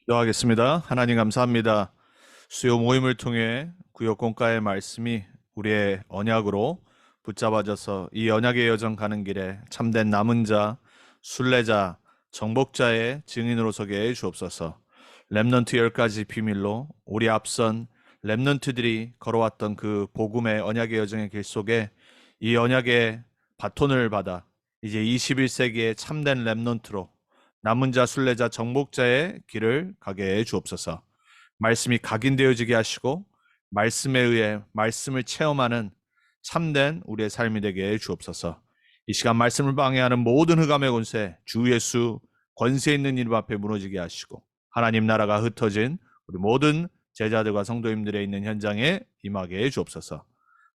기도하겠습니다. 하나님 감사합니다. 수요 모임을 통해 구역공가의 말씀이 우리의 언약으로 붙잡아져서 이 언약의 여정 가는 길에 참된 남은 자, 순례자, 정복자의 증인으로 서게 해 주옵소서. 렘넌트 10가지 비밀로 우리 앞선 렘넌트들이 걸어왔던 그 복음의 언약의 여정의 길 속에 이 언약의 바톤을 받아 이제 21세기의 참된 렘넌트로 남은 자, 순례자, 정복자의 길을 가게 해 주옵소서. 말씀이 각인되어지게 하시고 말씀에 의해 말씀을 체험하는 참된 우리의 삶이 되게 해 주옵소서. 이 시간 말씀을 방해하는 모든 흑암의 권세, 주 예수 권세 있는 이름 앞에 무너지게 하시고 하나님 나라가 흩어진 우리 모든 제자들과 성도님들의 있는 현장에 임하게 해 주옵소서.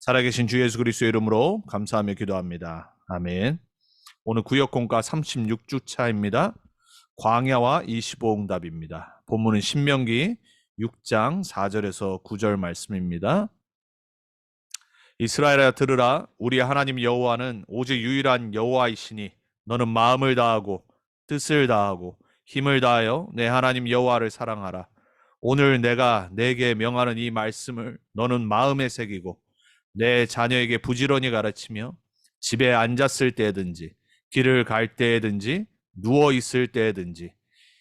살아계신 주 예수 그리스도의 이름으로 감사하며 기도합니다. 아멘. 오늘 구역공과 36주 차입니다. 광야와 25응답입니다. 본문은 신명기 6장 4절에서 9절 말씀입니다. 이스라엘아 들으라. 우리 하나님 여호와는 오직 유일한 여호와이시니 너는 마음을 다하고 뜻을 다하고 힘을 다하여 내 하나님 여호와를 사랑하라. 오늘 내가 내게 명하는 이 말씀을 너는 마음에 새기고 내 자녀에게 부지런히 가르치며 집에 앉았을 때든지 길을 갈 때든지 누워 있을 때든지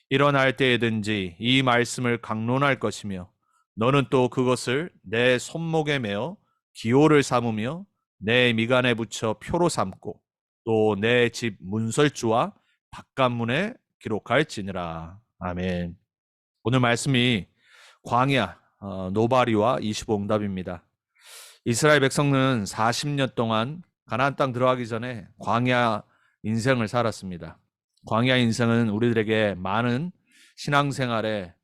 일어날 때든지 이 말씀을 강론할 것이며 너는 또 그것을 내 손목에 메어 기호를 삼으며 내 미간에 붙여 표로 삼고 또 내 집 문설주와 바깥문에 기록할지니라. 아멘. 오늘 말씀이 광야 노바리와 25응답입니다. 이스라엘 백성은 40년 동안 가나안 땅 들어가기 전에 광야 인생을 살았습니다. 광야 인생은 우리들에게 많은 신앙생활의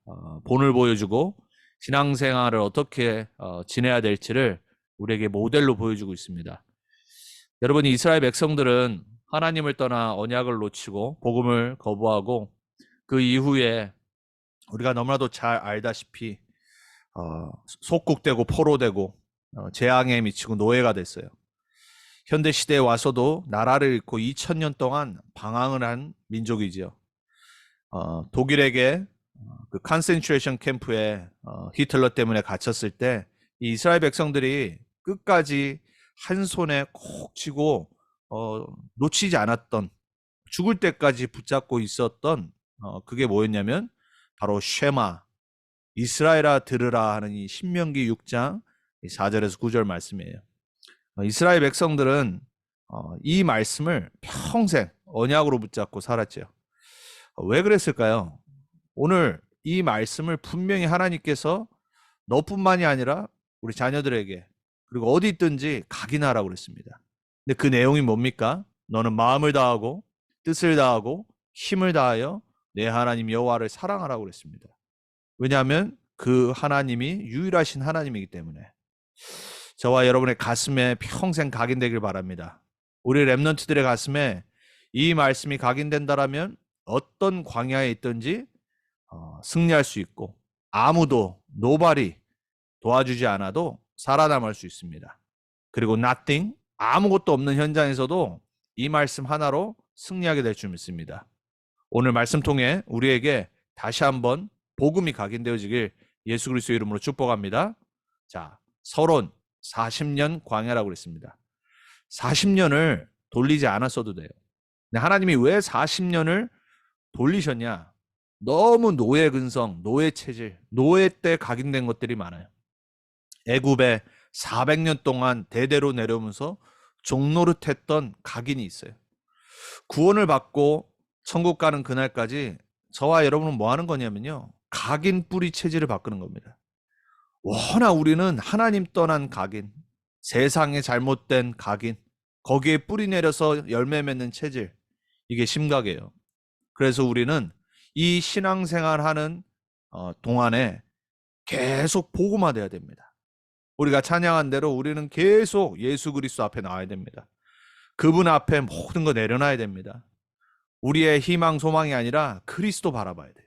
본을 보여주고 신앙생활을 어떻게 지내야 될지를 우리에게 모델로 보여주고 있습니다. 여러분, 이스라엘 백성들은 하나님을 떠나 언약을 놓치고 복음을 거부하고 그 이후에 우리가 너무나도 잘 알다시피 속국되고 포로되고 재앙에 미치고 노예가 됐어요. 현대 시대에 와서도 나라를 잃고 2000년 동안 방황을 한 민족이지요. 독일에게 그 컨센트레이션 캠프에 히틀러 때문에 갇혔을 때 이 이스라엘 백성들이 끝까지 한 손에 콕 쥐고 놓치지 않았던, 죽을 때까지 붙잡고 있었던 그게 뭐였냐면 바로 쉐마, 이스라엘아 들으라 하는 이 신명기 6장 4절에서 9절 말씀이에요. 이스라엘 백성들은 이 말씀을 평생 언약으로 붙잡고 살았죠. 왜 그랬을까요? 오늘 이 말씀을 분명히 하나님께서 너뿐만이 아니라 우리 자녀들에게 그리고 어디 있든지 각인하라고 그랬습니다. 근데 그 내용이 뭡니까? 너는 마음을 다하고 뜻을 다하고 힘을 다하여 내 하나님 여호와를 사랑하라고 그랬습니다. 왜냐하면 그 하나님이 유일하신 하나님이기 때문에. 저와 여러분의 가슴에 평생 각인되길 바랍니다. 우리 렘넌트들의 가슴에 이 말씀이 각인된다라면 어떤 광야에 있든지 승리할 수 있고 아무도 노발이 도와주지 않아도 살아남을 수 있습니다. 그리고 nothing, 아무것도 없는 현장에서도 이 말씀 하나로 승리하게 될 줄 믿습니다. 오늘 말씀 통해 우리에게 다시 한번 복음이 각인되어지길 예수 그리스도의 이름으로 축복합니다. 자, 서론 40년 광야라고 그랬습니다. 40년을 돌리지 않았어도 돼요. 근데 하나님이 왜 40년을 돌리셨냐? 너무 노예 근성, 노예 체질, 노예 때 각인된 것들이 많아요. 애굽에 400년 동안 대대로 내려오면서 종노릇했던 각인이 있어요. 구원을 받고 천국 가는 그날까지 저와 여러분은 뭐 하는 거냐면요. 각인 뿌리 체질을 바꾸는 겁니다. 워낙 우리는 하나님 떠난 각인, 세상에 잘못된 각인, 거기에 뿌리 내려서 열매 맺는 체질, 이게 심각해요. 그래서 우리는 이 신앙생활하는 동안에 계속 복음화돼야 됩니다. 우리가 찬양한 대로 우리는 계속 예수 그리스도 앞에 나와야 됩니다. 그분 앞에 모든 거 내려놔야 됩니다. 우리의 희망, 소망이 아니라 그리스도 바라봐야 돼요.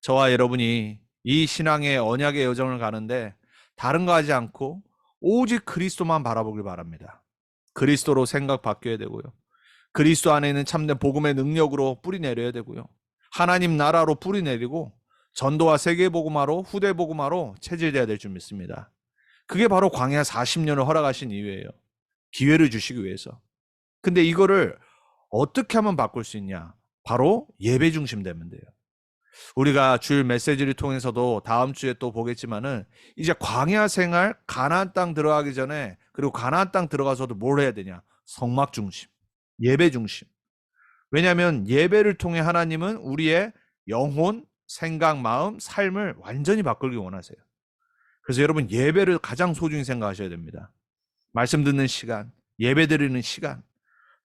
저와 여러분이 이 신앙의 언약의 여정을 가는데 다른 거 하지 않고 오직 그리스도만 바라보길 바랍니다. 그리스도로 생각 바뀌어야 되고요. 그리스도 안에 있는 참된 복음의 능력으로 뿌리 내려야 되고요. 하나님 나라로 뿌리 내리고 전도와 세계복음화로 후대복음화로 체질돼야 될 줄 믿습니다. 그게 바로 광야 40년을 허락하신 이유예요. 기회를 주시기 위해서. 근데 이거를 어떻게 하면 바꿀 수 있냐? 바로 예배 중심 되면 돼요. 우리가 주일 메시지를 통해서도 다음 주에 또 보겠지만은 이제 광야 생활 가나안 땅 들어가기 전에 그리고 가나안 땅 들어가서도 뭘 해야 되냐? 성막 중심, 예배 중심. 왜냐하면 예배를 통해 하나님은 우리의 영혼, 생각, 마음, 삶을 완전히 바꾸기 원하세요. 그래서 여러분 예배를 가장 소중히 생각하셔야 됩니다. 말씀 듣는 시간, 예배 드리는 시간,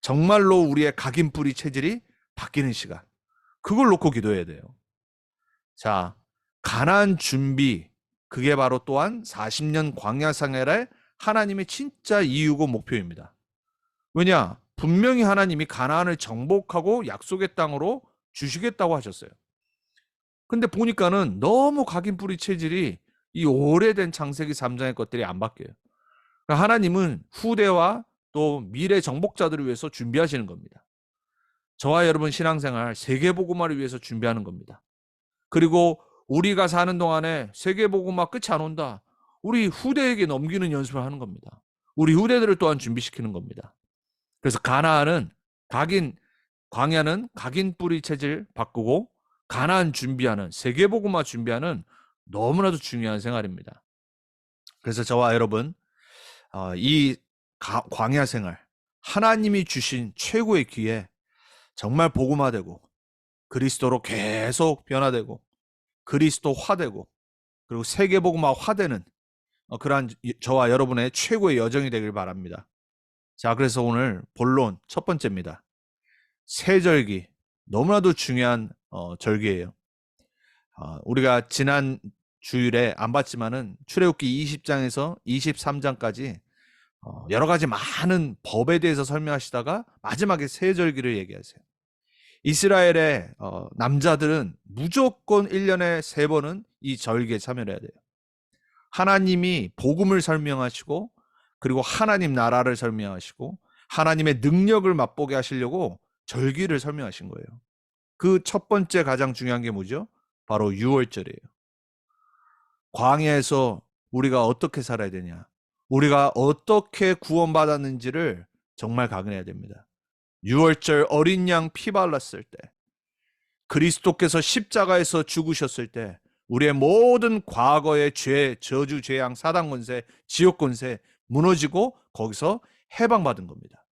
정말로 우리의 각인뿌리 체질이 바뀌는 시간. 그걸 놓고 기도해야 돼요. 자, 가나안 준비, 그게 바로 또한 40년 광야 생활의 하나님의 진짜 이유고 목표입니다. 왜냐? 분명히 하나님이 가나안을 정복하고 약속의 땅으로 주시겠다고 하셨어요. 근데 보니까는 너무 각인뿌리 체질이 이 오래된 창세기 3장의 것들이 안 바뀌어요. 그러니까 하나님은 후대와 또 미래 정복자들을 위해서 준비하시는 겁니다. 저와 여러분 신앙생활 세계복음화를 위해서 준비하는 겁니다. 그리고 우리가 사는 동안에 세계복음화 끝이 안 온다. 우리 후대에게 넘기는 연습을 하는 겁니다. 우리 후대들을 또한 준비시키는 겁니다. 그래서 가나안은 광야는 각인 뿌리 체질 바꾸고 가나안 준비하는 세계복음화 준비하는 너무나도 중요한 생활입니다. 그래서 저와 여러분 이 광야 생활 하나님이 주신 최고의 기회 정말 복음화되고 그리스도로 계속 변화되고 그리스도화되고 그리고 세계복음화되는 그러한 저와 여러분의 최고의 여정이 되길 바랍니다. 자, 그래서 오늘 본론 첫 번째입니다. 세절기 너무나도 중요한 절기예요. 우리가 지난 주일에 안 봤지만은 출애굽기 20장에서 23장까지 여러 가지 많은 법에 대해서 설명하시다가 마지막에 세절기를 얘기하세요. 이스라엘의 남자들은 무조건 1년에 3번은 이 절기에 참여를 해야 돼요. 하나님이 복음을 설명하시고 그리고 하나님 나라를 설명하시고 하나님의 능력을 맛보게 하시려고 절기를 설명하신 거예요. 그 첫 번째 가장 중요한 게 뭐죠? 바로 유월절이에요. 광야에서 우리가 어떻게 살아야 되냐? 우리가 어떻게 구원받았는지를 정말 각인해야 됩니다. 유월절 어린 양 피 발랐을 때, 그리스도께서 십자가에서 죽으셨을 때 우리의 모든 과거의 죄, 저주, 재앙, 사단 권세, 지옥 권세 무너지고 거기서 해방받은 겁니다.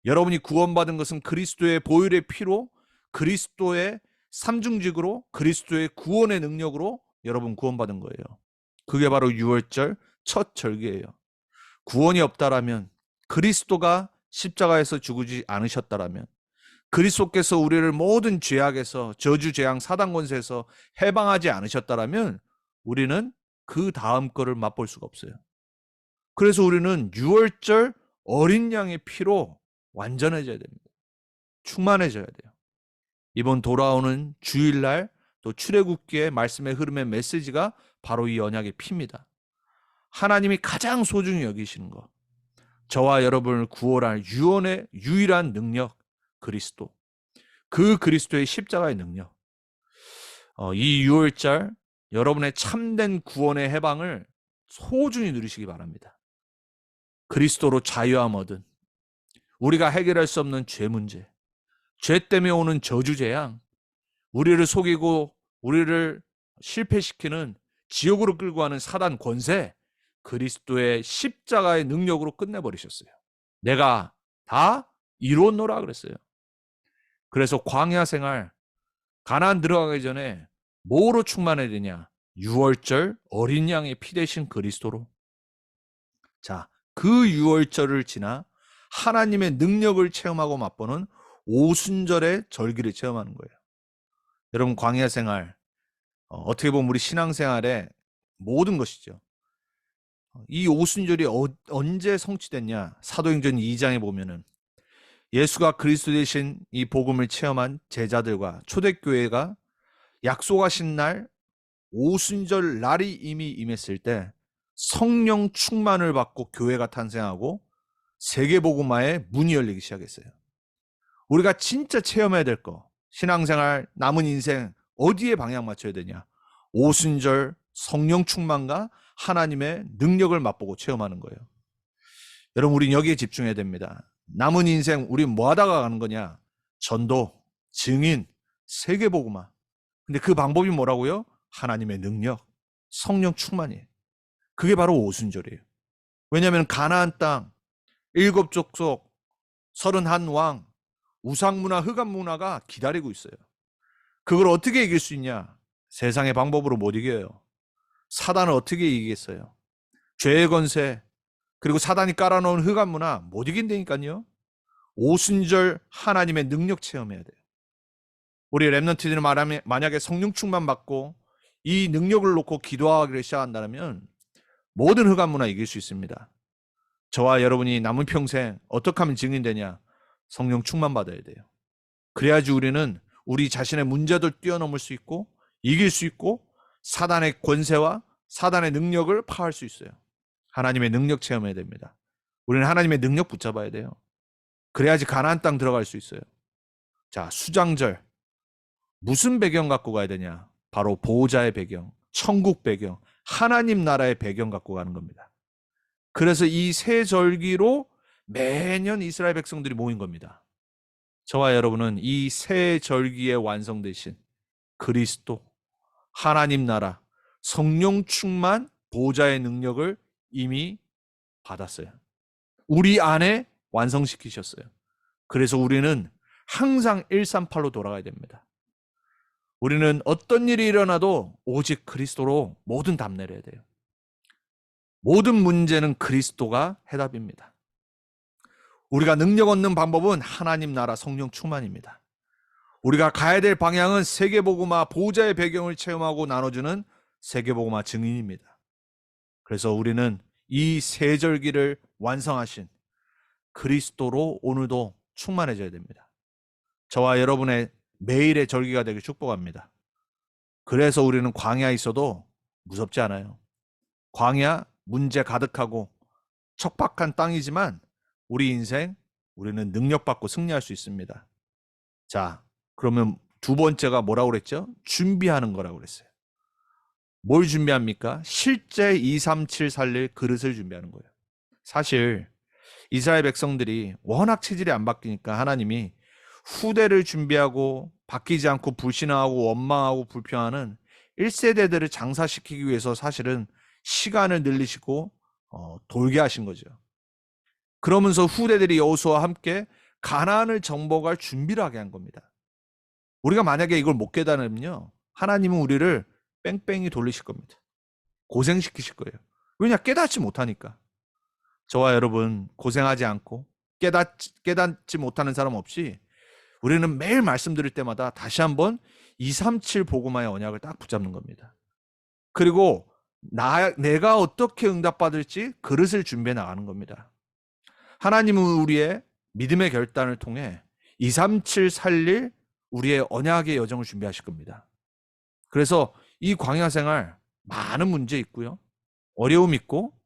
여러분이 구원받은 것은 그리스도의 보혈의 피로 그리스도의 삼중직으로 그리스도의 구원의 능력으로 여러분 구원받은 거예요. 그게 바로 유월절 첫 절기예요. 구원이 없다라면 그리스도가 십자가에서 죽지 않으셨다라면 그리스도께서 우리를 모든 죄악에서 저주 재앙 사단 권세에서 해방하지 않으셨다라면 우리는 그 다음 거를 맛볼 수가 없어요. 그래서 우리는 유월절 어린 양의 피로 완전해져야 됩니다. 충만해져야 돼요. 이번 돌아오는 주일날 또 출애굽기의 말씀의 흐름의 메시지가 바로 이 언약의 피입니다. 하나님이 가장 소중히 여기시는 것, 저와 여러분을 구원할 유언의 유일한 능력, 그리스도. 그 그리스도의 십자가의 능력. 이 유월절 여러분의 참된 구원의 해방을 소중히 누리시기 바랍니다. 그리스도로 자유함 얻은 우리가 해결할 수 없는 죄 문제, 죄 때문에 오는 저주 재앙, 우리를 속이고 우리를 실패시키는 지옥으로 끌고 가는 사단 권세, 그리스도의 십자가의 능력으로 끝내버리셨어요. 내가 다 이루었노라 그랬어요. 그래서 광야 생활 가나안 들어가기 전에 뭐로 충만해야 되냐? 유월절 어린 양의 피 대신 그리스도로. 자, 그 유월절을 지나 하나님의 능력을 체험하고 맛보는 오순절의 절기를 체험하는 거예요. 여러분 광야 생활 어떻게 보면 우리 신앙생활의 모든 것이죠. 이 오순절이 언제 성취됐냐? 사도행전 2장에 보면은 예수가 그리스도 되신 이 복음을 체험한 제자들과 초대교회가 약속하신 날 오순절 날이 이미 임했을 때 성령 충만을 받고 교회가 탄생하고 세계복음화의 문이 열리기 시작했어요. 우리가 진짜 체험해야 될 거, 신앙생활 남은 인생 어디에 방향 맞춰야 되냐? 오순절 성령 충만과 하나님의 능력을 맛보고 체험하는 거예요. 여러분, 우린 여기에 집중해야 됩니다. 남은 인생 우리 뭐 하다가 가는 거냐? 전도, 증인, 세계복음화. 근데 그 방법이 뭐라고요? 하나님의 능력, 성령 충만이에요. 그게 바로 오순절이에요. 왜냐하면 가나안 땅, 7족속, 31왕, 우상문화, 흑암문화가 기다리고 있어요. 그걸 어떻게 이길 수 있냐? 세상의 방법으로 못 이겨요. 사단을 어떻게 이기겠어요? 죄의 건세, 그리고 사단이 깔아놓은 흑암문화 못 이긴다니까요. 오순절 하나님의 능력 체험해야 돼요. 우리 랩런트들은 만약에 성령 충만 받고 이 능력을 놓고 기도하기를 시작한다면 모든 흑암문화 이길 수 있습니다. 저와 여러분이 남은 평생 어떻게 하면 증인되냐? 성령 충만 받아야 돼요. 그래야지 우리는 우리 자신의 문제들 뛰어넘을 수 있고 이길 수 있고 사단의 권세와 사단의 능력을 파할 수 있어요. 하나님의 능력 체험해야 됩니다. 우리는 하나님의 능력 붙잡아야 돼요. 그래야지 가나안 땅 들어갈 수 있어요. 자, 수장절. 무슨 배경 갖고 가야 되냐? 바로 보호자의 배경, 천국 배경, 하나님 나라의 배경 갖고 가는 겁니다. 그래서 이 세 절기로 매년 이스라엘 백성들이 모인 겁니다. 저와 여러분은 이 세 절기에 완성되신 그리스도, 하나님 나라, 성령 충만, 보호자의 능력을 이미 받았어요. 우리 안에 완성시키셨어요. 그래서 우리는 항상 138로 돌아가야 됩니다. 우리는 어떤 일이 일어나도 오직 그리스도로 모든 답 내려야 돼요. 모든 문제는 그리스도가 해답입니다. 우리가 능력 얻는 방법은 하나님 나라 성령 충만입니다. 우리가 가야 될 방향은 세계복음화 보호자의 배경을 체험하고 나눠주는 세계복음화 증인입니다. 그래서 우리는 이 세 절기를 완성하신 그리스도로 오늘도 충만해져야 됩니다. 저와 여러분의 매일의 절기가 되길 축복합니다. 그래서 우리는 광야에 있어도 무섭지 않아요. 광야 문제 가득하고 척박한 땅이지만 우리 인생 우리는 능력받고 승리할 수 있습니다. 자, 그러면 두 번째가 뭐라고 그랬죠? 준비하는 거라고 그랬어요. 뭘 준비합니까? 실제 237 살릴 그릇을 준비하는 거예요. 사실 이스라엘 백성들이 워낙 체질이 안 바뀌니까 하나님이 후대를 준비하고 바뀌지 않고 불신하고 원망하고 불평하는 1세대들을 장사시키기 위해서 사실은 시간을 늘리시고 돌게 하신 거죠. 그러면서 후대들이 여호수아와 함께 가나안을 정복할 준비를 하게 한 겁니다. 우리가 만약에 이걸 못 깨달으면요, 하나님은 우리를 뺑뺑이 돌리실 겁니다. 고생시키실 거예요. 왜냐? 깨닫지 못하니까. 저와 여러분 고생하지 않고 깨닫지 못하는 사람 없이 우리는 매일 말씀 드릴 때마다 다시 한번 237 복음화의 언약을 딱 붙잡는 겁니다. 그리고 내가 어떻게 응답받을지 그릇을 준비해 나가는 겁니다. 하나님은 우리의 믿음의 결단을 통해 237 살릴 우리의 언약의 여정을 준비하실 겁니다. 그래서 이 광야 생활 많은 문제 있고요. 어려움 있고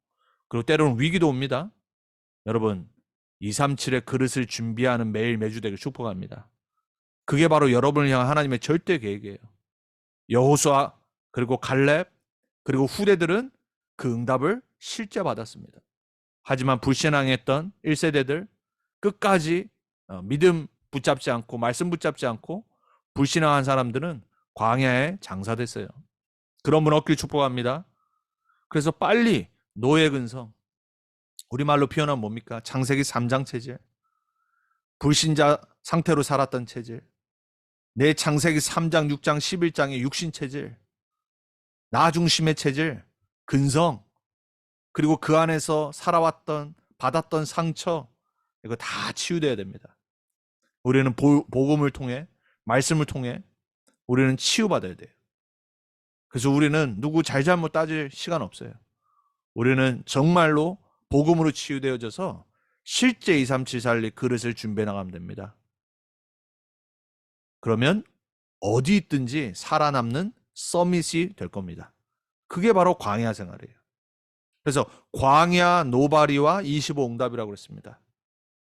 그리고 때로는 위기도 옵니다. 여러분 237의 그릇을 준비하는 매일 매주 되길 축복합니다. 그게 바로 여러분을 향한 하나님의 절대 계획이에요. 여호수아 그리고 갈렙 그리고 후대들은 그 응답을 실제 받았습니다. 하지만 불신앙했던 1세대들 끝까지 믿음 붙잡지 않고 말씀 붙잡지 않고 불신앙한 사람들은 광야에 장사됐어요. 그런 분 얻길 축복합니다. 그래서 빨리 노예 근성, 우리말로 표현하면 뭡니까? 창세기 3장 체질, 불신자 상태로 살았던 체질, 내 창세기 3장, 6장, 11장의 육신 체질, 나 중심의 체질, 근성, 그리고 그 안에서 살아왔던 받았던 상처, 이거 다 치유돼야 됩니다. 우리는 복음을 통해 말씀을 통해 우리는 치유받아야 돼요. 그래서 우리는 누구 잘잘못 따질 시간 없어요. 우리는 정말로 복음으로 치유되어져서 실제 237 살릴 그릇을 준비해 나가면 됩니다. 그러면 어디 있든지 살아남는 서밋이 될 겁니다. 그게 바로 광야 생활이에요. 그래서 광야 노바리와 25 응답이라고 그랬습니다.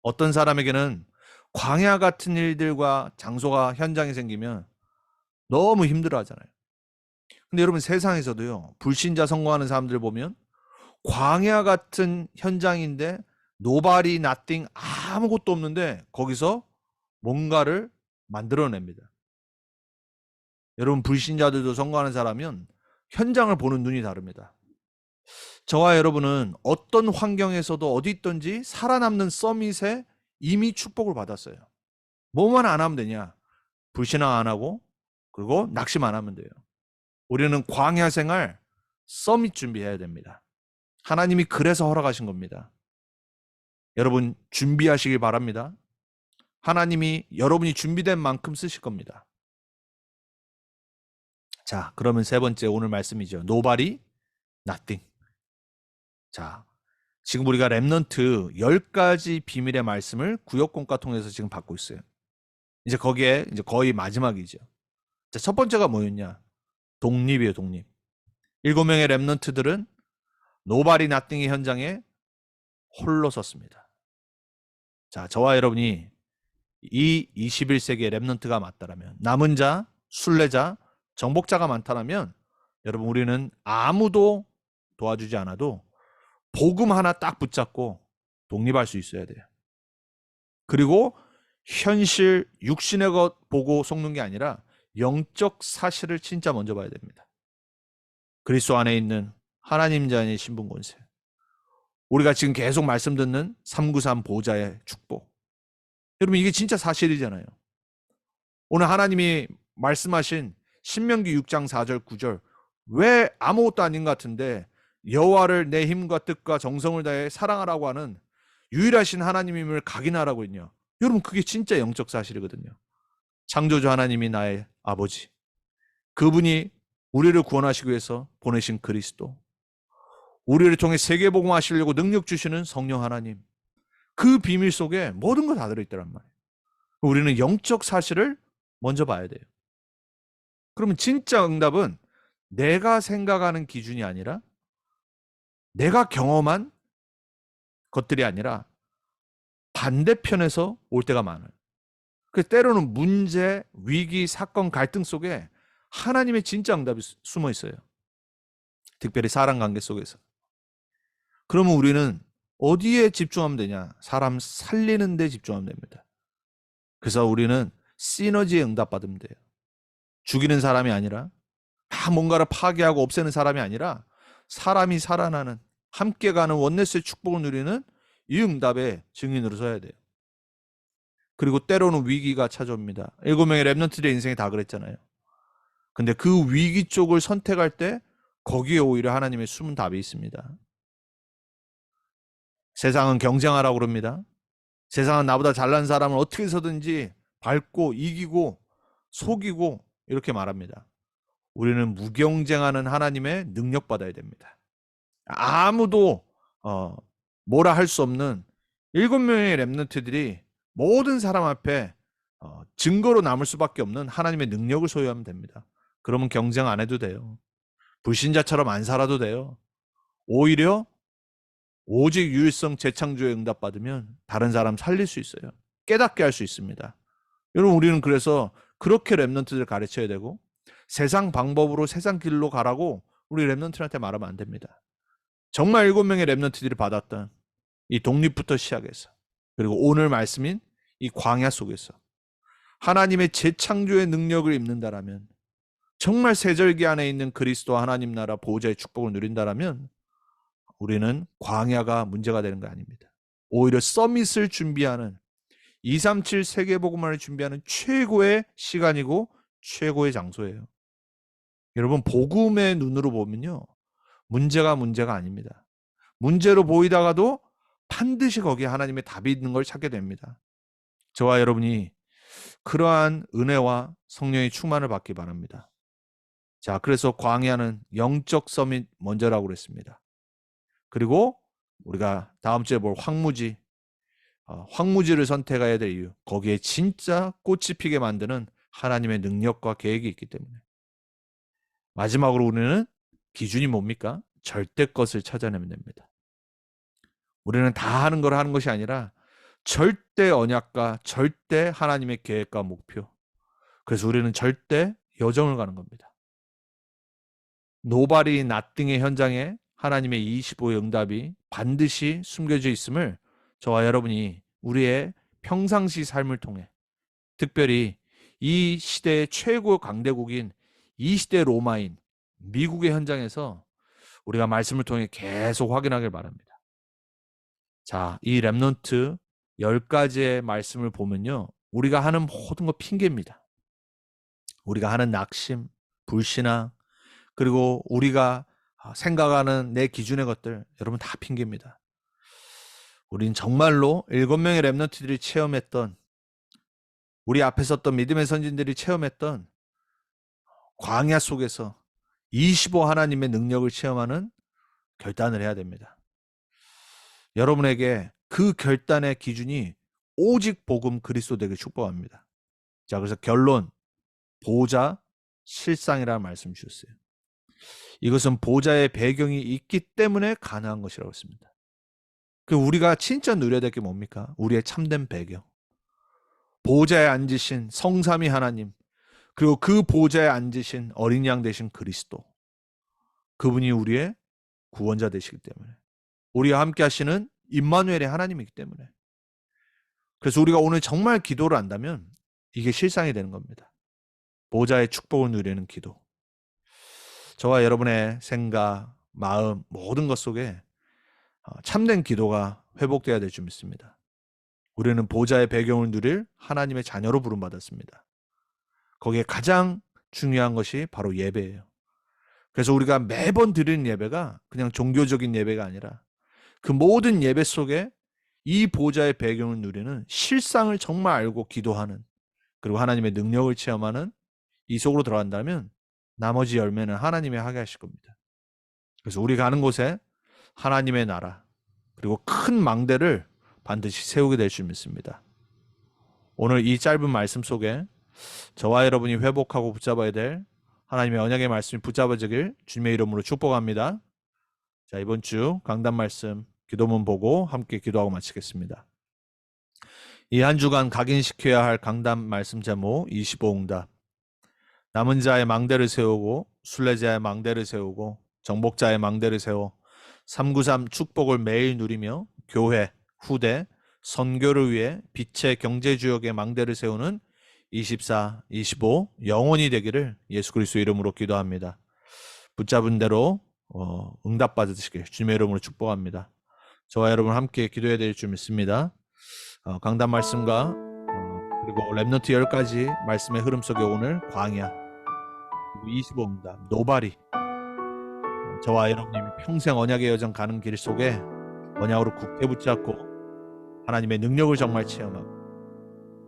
어떤 사람에게는 광야 같은 일들과 장소가 현장에 생기면 너무 힘들어 하잖아요. 근데 여러분 세상에서도요. 불신자 성공하는 사람들 보면 광야 같은 현장인데 nobody, nothing 아무것도 없는데 거기서 뭔가를 만들어냅니다. 여러분 불신자들도 성공하는 사람은 현장을 보는 눈이 다릅니다. 저와 여러분은 어떤 환경에서도 어디 있든지 살아남는 서밋에 이미 축복을 받았어요. 뭐만 안 하면 되냐? 불신앙 안 하고 그리고 낙심 안 하면 돼요. 우리는 광야 생활 서밋 준비해야 됩니다. 하나님이 그래서 허락하신 겁니다. 여러분 준비하시길 바랍니다. 하나님이 여러분이 준비된 만큼 쓰실 겁니다. 자, 그러면 세 번째 오늘 말씀이죠. Nobody, nothing. 자, 지금 우리가 렘넌트 10가지 비밀의 말씀을 구역공과 통해서 지금 받고 있어요. 이제 거기에 이제 거의 마지막이죠. 자, 첫 번째가 뭐였냐? 독립이에요, 독립. 7명의 렘넌트들은 Nobody, nothing의 현장에 홀로 섰습니다. 자, 저와 여러분이 이 21세기의 렘넌트가 맞다라면, 남은 자, 순례자, 정복자가 많다라면 여러분 우리는 아무도 도와주지 않아도 복음 하나 딱 붙잡고 독립할 수 있어야 돼요. 그리고 현실 육신의 것 보고 속는 게 아니라 영적 사실을 진짜 먼저 봐야 됩니다. 그리스도 안에 있는 하나님 자녀의 신분 권세. 우리가 지금 계속 말씀 듣는 393 보좌의 축복. 여러분 이게 진짜 사실이잖아요. 오늘 하나님이 말씀하신 신명기 6장 4절 9절 왜 아무것도 아닌 것 같은데 여호와를 내 힘과 뜻과 정성을 다해 사랑하라고 하는 유일하신 하나님임을 각인하라고 했냐. 여러분 그게 진짜 영적 사실이거든요. 창조주 하나님이 나의 아버지, 그분이 우리를 구원하시기 위해서 보내신 그리스도, 우리를 통해 세계복음 하시려고 능력 주시는 성령 하나님, 그 비밀 속에 모든 거 다 들어있더란 말이에요. 우리는 영적 사실을 먼저 봐야 돼요. 그러면 진짜 응답은 내가 생각하는 기준이 아니라 내가 경험한 것들이 아니라 반대편에서 올 때가 많아요. 그래서 때로는 문제, 위기, 사건, 갈등 속에 하나님의 진짜 응답이 숨어 있어요. 특별히 사람 관계 속에서. 그러면 우리는 어디에 집중하면 되냐? 사람 살리는 데 집중하면 됩니다. 그래서 우리는 시너지에 응답받으면 돼요. 죽이는 사람이 아니라 다 뭔가를 파괴하고 없애는 사람이 아니라 사람이 살아나는 함께 가는 원네스의 축복을 누리는 이 응답의 증인으로 서야 돼요. 그리고 때로는 위기가 찾아옵니다. 7명의 렘넌트들의 인생이 다 그랬잖아요. 근데 그 위기 쪽을 선택할 때 거기에 오히려 하나님의 숨은 답이 있습니다. 세상은 경쟁하라고 그럽니다. 세상은 나보다 잘난 사람을 어떻게 해서든지 밟고 이기고 속이고 이렇게 말합니다. 우리는 무경쟁하는 하나님의 능력 받아야 됩니다. 아무도 뭐라 할 수 없는 7명의 렘넌트들이 모든 사람 앞에 증거로 남을 수밖에 없는 하나님의 능력을 소유하면 됩니다. 그러면 경쟁 안 해도 돼요. 불신자처럼 안 살아도 돼요. 오히려 오직 유일성 재창조에 응답받으면 다른 사람 살릴 수 있어요. 깨닫게 할 수 있습니다. 여러분 우리는 그래서 그렇게 렘넌트들 가르쳐야 되고 세상 방법으로 세상 길로 가라고 우리 렘넌트한테 말하면 안 됩니다. 정말 7명의 렘넌트들이 받았던 이 독립부터 시작해서 그리고 오늘 말씀인 이 광야 속에서 하나님의 재창조의 능력을 입는다라면 정말 세절기 안에 있는 그리스도 하나님 나라 보호자의 축복을 누린다라면 우리는 광야가 문제가 되는 거 아닙니다. 오히려 서밋을 준비하는 237 세계복음화를 준비하는 최고의 시간이고 최고의 장소예요. 여러분 복음의 눈으로 보면요. 문제가 아닙니다. 문제로 보이다가도 반드시 거기에 하나님의 답이 있는 걸 찾게 됩니다. 저와 여러분이 그러한 은혜와 성령의 충만을 받기 바랍니다. 자, 그래서 광야는 영적 서밋 먼저라고 그랬습니다. 그리고 우리가 다음 주에 볼 황무지를 선택해야 될 이유, 거기에 진짜 꽃이 피게 만드는 하나님의 능력과 계획이 있기 때문에. 마지막으로 우리는 기준이 뭡니까? 절대 것을 찾아내면 됩니다. 우리는 다 하는 걸 하는 것이 아니라 절대 언약과 절대 하나님의 계획과 목표. 그래서 우리는 절대 여정을 가는 겁니다. 노바리 나띵의 현장에 하나님의 25의 응답이 반드시 숨겨져 있음을 저와 여러분이 우리의 평상시 삶을 통해, 특별히 이 시대의 최고 강대국인 이 시대 로마인 미국의 현장에서 우리가 말씀을 통해 계속 확인하길 바랍니다. 자, 이 렘넌트 10가지의 말씀을 보면요, 우리가 하는 모든 거 핑계입니다. 우리가 하는 낙심, 불신앙, 그리고 우리가 생각하는 내 기준의 것들, 여러분 다 핑계입니다. 우린 정말로 7명의 렘넌트들이 체험했던, 우리 앞에 섰던 믿음의 선진들이 체험했던 광야 속에서 25 하나님의 능력을 체험하는 결단을 해야 됩니다. 여러분에게 그 결단의 기준이 오직 복음 그리스도 되길 축복합니다. 자, 그래서 결론, 보좌, 실상이라는 말씀 주셨어요. 이것은 보좌의 배경이 있기 때문에 가능한 것이라고 했습니다. 그 우리가 진짜 누려야 될 게 뭡니까? 우리의 참된 배경. 보좌에 앉으신 성삼위 하나님, 그리고 그 보좌에 앉으신 어린 양 되신 그리스도. 그분이 우리의 구원자 되시기 때문에, 우리와 함께 하시는 임마누엘의 하나님이기 때문에. 그래서 우리가 오늘 정말 기도를 한다면 이게 실상이 되는 겁니다. 보좌의 축복을 누리는 기도. 저와 여러분의 생각, 마음, 모든 것 속에 참된 기도가 회복되어야 될 줄 믿습니다. 우리는 보좌의 배경을 누릴 하나님의 자녀로 부름받았습니다. 거기에 가장 중요한 것이 바로 예배예요. 그래서 우리가 매번 드리는 예배가 그냥 종교적인 예배가 아니라 그 모든 예배 속에 이 보좌의 배경을 누리는 실상을 정말 알고 기도하는, 그리고 하나님의 능력을 체험하는 이 속으로 들어간다면 나머지 열매는 하나님이 하게 하실 겁니다. 그래서 우리 가는 곳에 하나님의 나라, 그리고 큰 망대를 반드시 세우게 될 줄 믿습니다. 오늘 이 짧은 말씀 속에 저와 여러분이 회복하고 붙잡아야 될 하나님의 언약의 말씀이 붙잡아지길 주님의 이름으로 축복합니다. 자, 이번 주 강단 말씀 기도문 보고 함께 기도하고 마치겠습니다. 이 한 주간 각인시켜야 할 강단 말씀 제목 25응답. 남은 자의 망대를 세우고 순례자의 망대를 세우고 정복자의 망대를 세워 393 축복을 매일 누리며 교회, 후대, 선교를 위해 빛의 경제주역의 망대를 세우는 24, 25 영원히 되기를 예수 그리스도 이름으로 기도합니다. 붙잡은 대로 응답 받으시길 주님의 이름으로 축복합니다. 저와 여러분 함께 기도해야 될 줄 믿습니다. 강단 말씀과 그리고 렘넌트 10가지 말씀의 흐름 속에 오늘 광야, 25 응답, 노바리, 저와 여러분이 평생 언약의 여정 가는 길 속에 언약으로 굳게 붙잡고 하나님의 능력을 정말 체험하고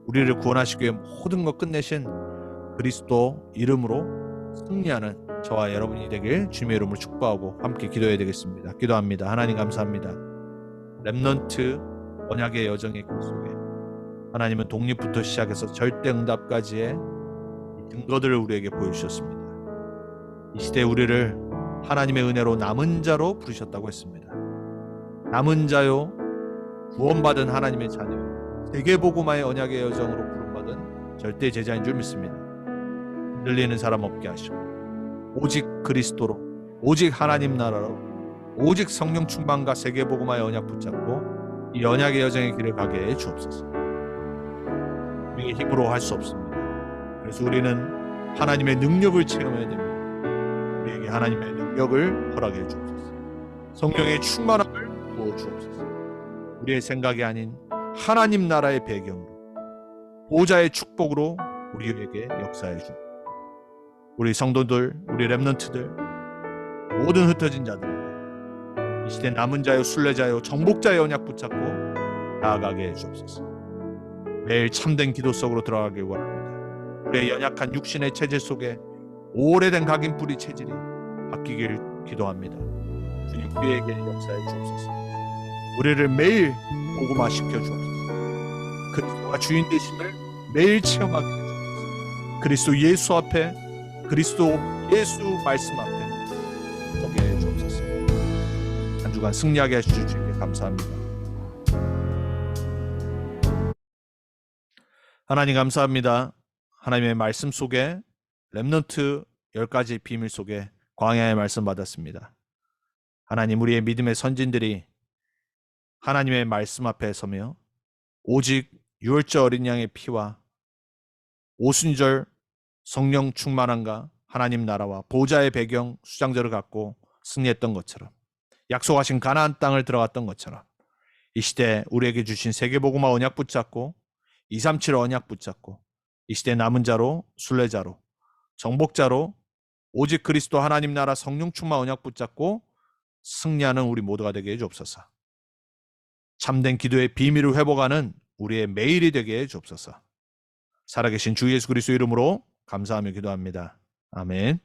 우리를 구원하시기 위해 모든 것 끝내신 그리스도 이름으로 승리하는 저와 여러분이 되길 주님의 이름으로 축복하고 함께 기도해야 되겠습니다. 기도합니다. 하나님 감사합니다. 렘넌트 언약의 여정의 길 속에 하나님은 독립부터 시작해서 절대 응답까지의 증거들을 우리에게 보여주셨습니다. 이 시대에 우리를 하나님의 은혜로 남은 자로 부르셨다고 했습니다. 남은 자요, 구원받은 하나님의 자녀, 세계복음화의 언약의 여정으로 부름받은 절대 제자인 줄 믿습니다. 흔들리는 사람 없게 하시고 오직 그리스도로, 오직 하나님 나라로, 오직 성령 충만과 세계복음화의 언약 붙잡고 이 언약의 여정의 길을 가게 해 주옵소서. 우리의 힘으로 할 수 없습니다. 그래서 우리는 하나님의 능력을 체험해야 됩니다. 우리에게 하나님의 능력을 허락해 주옵소서. 성령의 충만함을 부어 주옵소서. 우리의 생각이 아닌 하나님 나라의 배경으로, 보좌의 축복으로 우리에게 역사해 주옵소서. 우리 성도들, 우리 렘넌트들, 모든 흩어진 자들에게 이 시대 남은 자요, 순례자요, 정복자의 언약 붙잡고 나아가게 해 주옵소서. 매일 참된 기도 속으로 들어가길 원합니다. 우리의 연약한 육신의 체질 속에 오래된 각인 뿌리 체질이 바뀌길 기도합니다. 주님, 우리에게 역사해 주옵소서. 우리를 매일 복음화 시켜 주옵소서. 그리스도가 주인 되심을 매일 체험하게 해 주옵소서. 그리스도 예수 앞에, 그리스도 예수 말씀 앞에 서게 해 주옵소서. 한 주간 승리하게 하시주 주님께 감사합니다. 하나님 감사합니다. 하나님의 말씀 속에 렘넌트 10가지 비밀 속에 광야의 말씀 받았습니다. 하나님, 우리의 믿음의 선진들이 하나님의 말씀 앞에 서며 오직 유월절 어린 양의 피와 오순절 성령 충만함과 하나님 나라와 보좌의 배경 수장절을 갖고 승리했던 것처럼, 약속하신 가나안 땅을 들어갔던 것처럼, 이 시대 우리에게 주신 세계복음화 언약 붙잡고 237 언약 붙잡고 이 시대 남은 자로, 순례자로, 정복자로 오직 그리스도 하나님 나라 성령 충만 언약 붙잡고 승리하는 우리 모두가 되게 해주옵소서. 참된 기도의 비밀을 회복하는 우리의 매일이 되게 해주옵소서. 살아계신 주 예수 그리스도 이름으로 감사하며 기도합니다. 아멘.